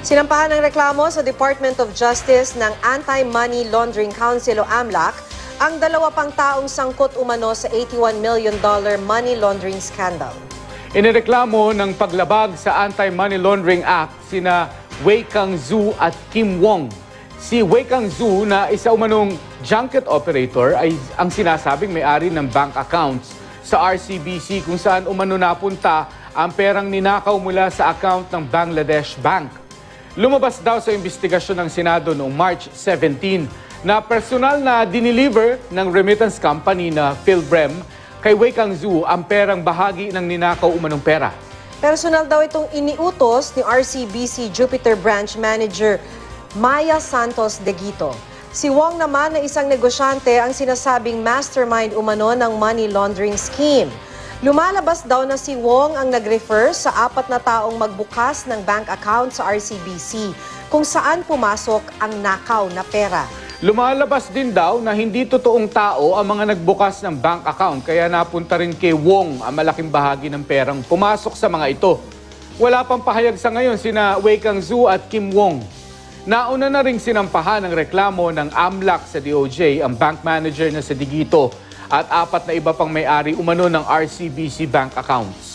Sinampahan ng reklamo sa Department of Justice ng Anti-Money Laundering Council o AMLAC ang dalawa pang taong sangkot umano sa $81 million money laundering scandal. Inireklamo ng paglabag sa Anti-Money Laundering Act sina Wei Kang-zu at Kim Wong. Si Wei Kang-zu na isa umanong junket operator ay ang sinasabing may-ari ng bank accounts sa RCBC kung saan umano napunta ang perang ninakaw mula sa account ng Bangladesh Bank. Lumabas daw sa investigasyon ng Senado noong March 17 na personal na dineliver ng remittance company na Philbrem kay Wei Kang-zu ang perang bahagi ng ninakaw umanong pera. Personal daw itong iniutos ni RCBC Jupiter Branch Manager Maya Santos de Guito. Si Wong naman na isang negosyante ang sinasabing mastermind umano ng money laundering scheme. Lumalabas daw na si Wong ang nag-refer sa 4 na taong magbukas ng bank account sa RCBC kung saan pumasok ang nakaw na pera. Lumalabas din daw na hindi totoong tao ang mga nagbukas ng bank account kaya napunta rin kay Wong ang malaking bahagi ng perang pumasok sa mga ito. Wala pang pahayag sa ngayon sina Wei Kang-zu at Kim Wong. Nauna na ring sinampahan ng reklamo ng AMLAC sa DOJ ang bank manager na si Digito at 4 na iba pang may-ari umano ng RCBC bank accounts.